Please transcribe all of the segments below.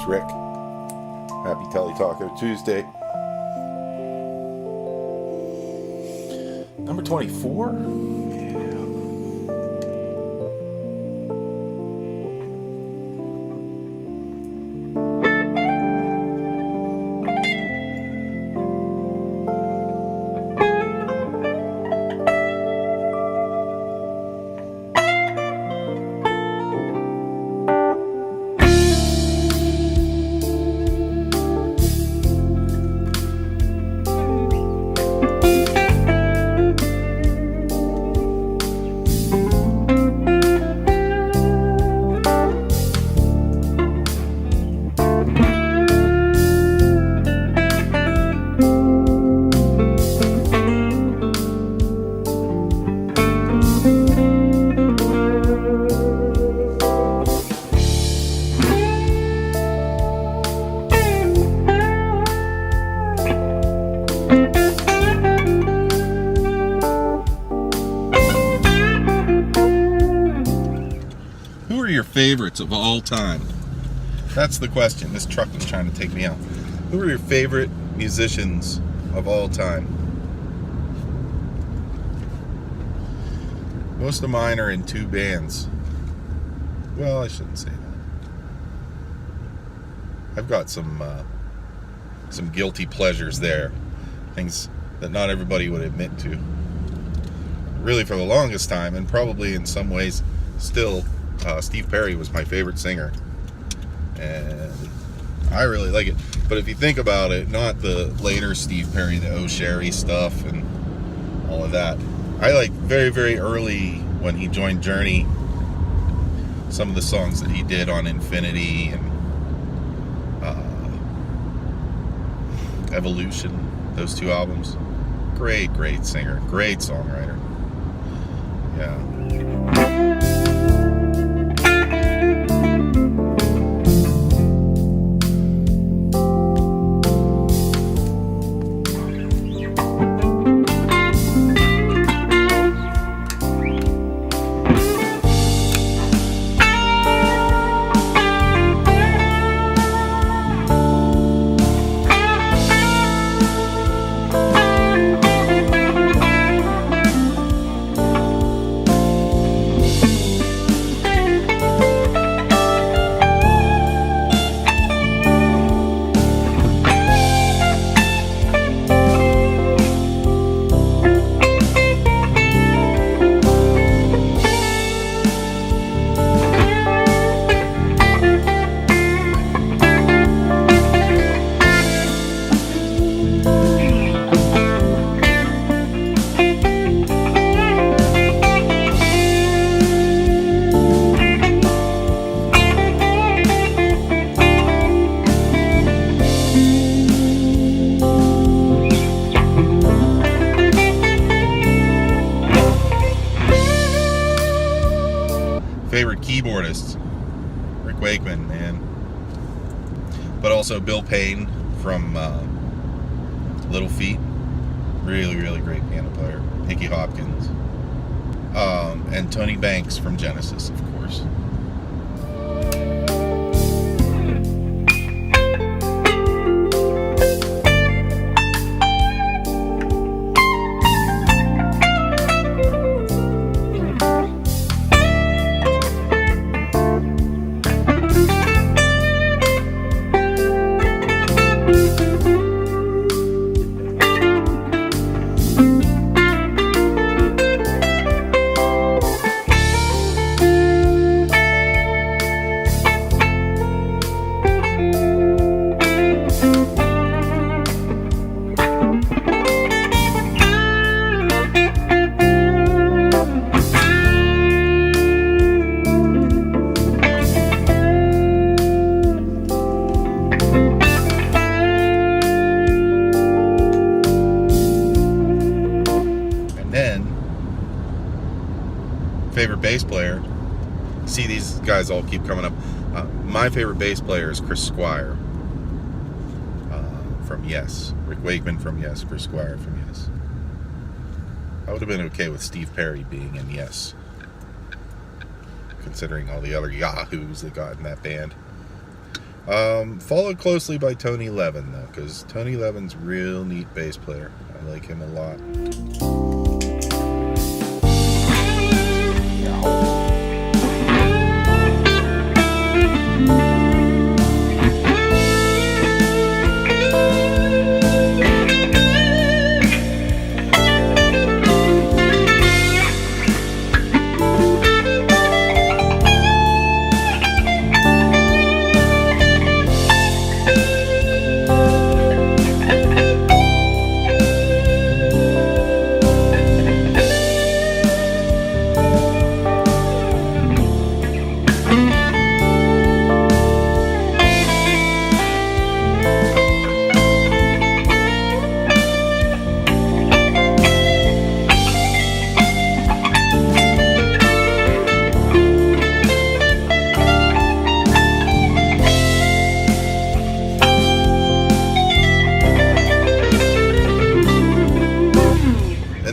Rick. Happy Teletaco Tuesday. Number 24? Your favorites of all time? That's the question. This truck is trying to take me out. Who are your favorite musicians of all time? Most of mine are in two bands. Well, I shouldn't say that. I've got some guilty pleasures there. Things that not everybody would admit to. Really, for the longest time, and probably in some ways still, Steve Perry was my favorite singer, and I really like it. But if you think about it, not the later Steve Perry, the Oh Sherry stuff and all of that. I like very, very early when he joined Journey, some of the songs that he did on Infinity and Evolution, those two albums. Great singer, great songwriter. Yeah. Favorite keyboardist, Rick Wakeman, man. But also Bill Payne from Little Feat, really great piano player. Hickey Hopkins, and Tony Banks from Genesis, of course. Favorite bass player. See, these guys all keep coming up. My favorite bass player is Chris Squire from Yes. Rick Wakeman from Yes. Chris Squire from Yes. I would have been okay with Steve Perry being in Yes, considering all the other yahoos they got in that band. Followed closely by Tony Levin, though, because Tony Levin's a real neat bass player. I like him a lot.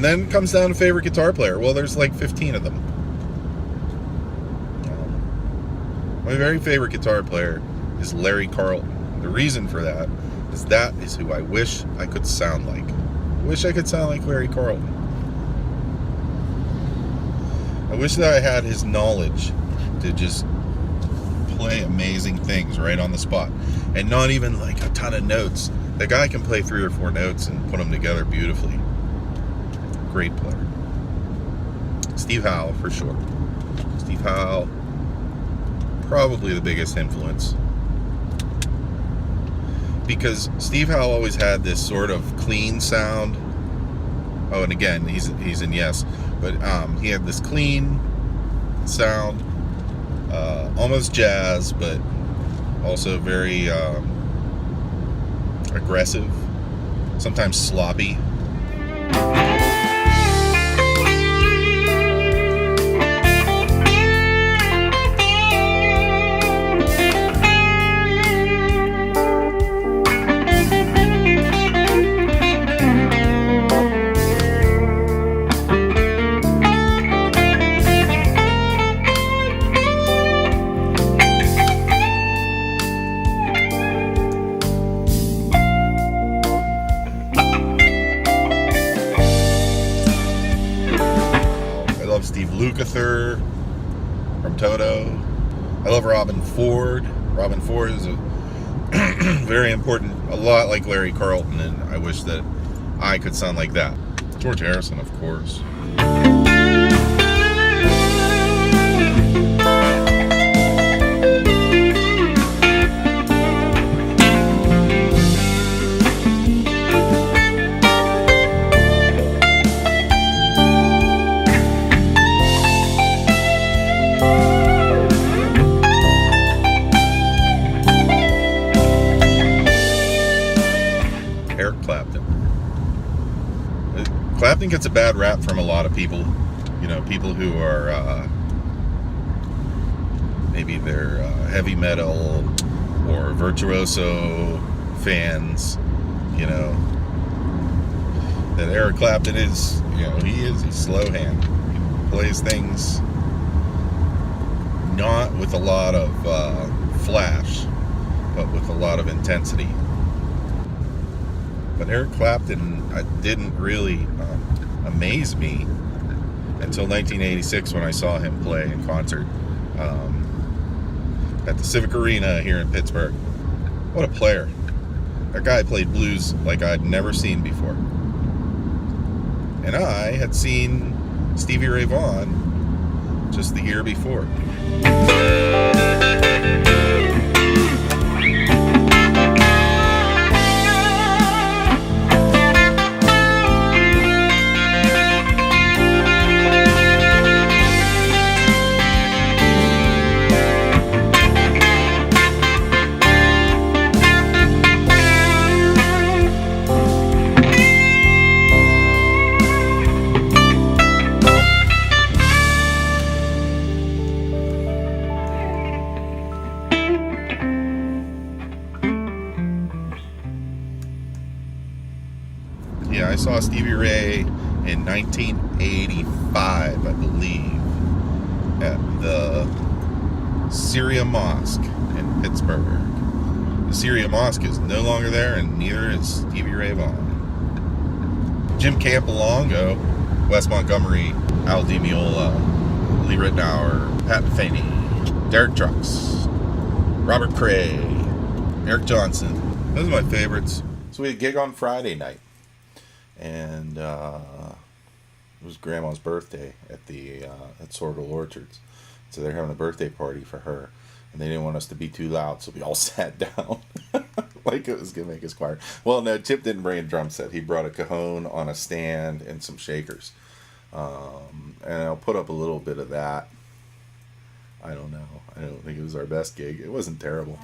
Then comes down to favorite guitar player. Well, there's like 15 of them. My very favorite guitar player is Larry Carlton. The reason for that is who I wish I could sound like. I wish I could sound like Larry Carlton. I wish that I had his knowledge to just play amazing things right on the spot. And not even like a ton of notes. The guy can play 3 or 4 notes and put them together beautifully. Great player. Steve Howe, for sure. Steve Howe, probably the biggest influence. Because Steve Howe always had this sort of clean sound. Oh, and again, he's in Yes. But he had this clean sound. Almost jazz, but also very aggressive. Sometimes sloppy. Lukather from Toto. I love Robin Ford. Robin Ford is a very important, a lot like Larry Carlton, and I wish that I could sound like that. George Harrison, of course. Clapton gets a bad rap from a lot of people, you know, people who are maybe they're heavy metal or virtuoso fans, you know, that Eric Clapton is, you know, he's slow hand. He plays things not with a lot of flash, but with a lot of intensity. But Eric Clapton didn't really amaze me until 1986 when I saw him play in concert at the Civic Arena here in Pittsburgh. What a player. That guy played blues like I'd never seen before. And I had seen Stevie Ray Vaughan just the year before. Yeah, I saw Stevie Ray in 1985, I believe, at the Syria Mosque in Pittsburgh. Syria Mosque is no longer there, and neither is Stevie Ray Vaughan. Jim Campolongo, Wes Montgomery, Al Di Meola, Lee Ritenour, Pat Metheny, Derek Trucks, Robert Cray, Eric Johnson. Those are my favorites. So we had a gig on Friday night, and it was Grandma's birthday at the at Sorrel Orchards. So they're having a birthday party for her, and they didn't want us to be too loud, so we all sat down like it was gonna make us quiet. Well, no, Chip didn't bring a drum set. He brought a cajon on a stand and some shakers, and I'll put up a little bit of that. I don't know. I don't think it was our best gig. It wasn't terrible.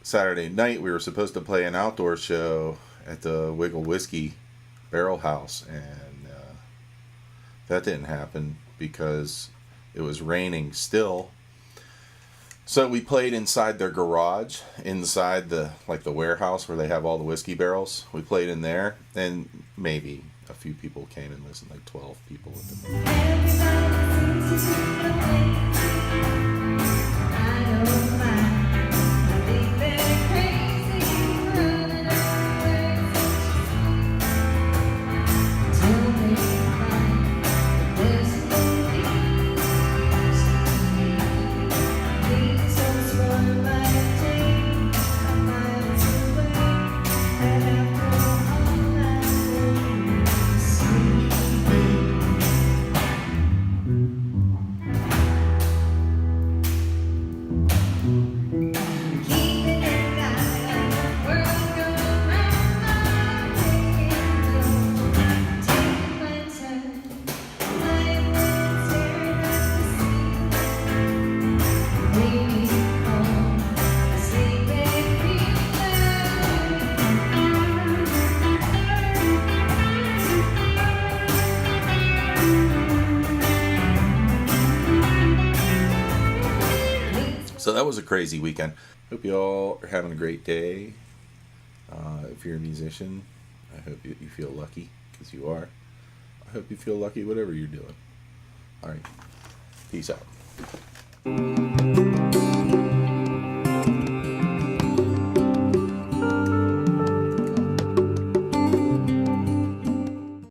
Saturday night we were supposed to play an outdoor show at the Wiggle Whiskey Barrel House, and that didn't happen because it was raining still. So we played inside their garage, inside the warehouse where they have all the whiskey barrels. We played in there, and maybe a few people came and listened, like 12 people at the So that was a crazy weekend. Hope you all are having a great day. If you're a musician, I hope you feel lucky, because you are. I hope you feel lucky whatever you're doing. All right. Peace out.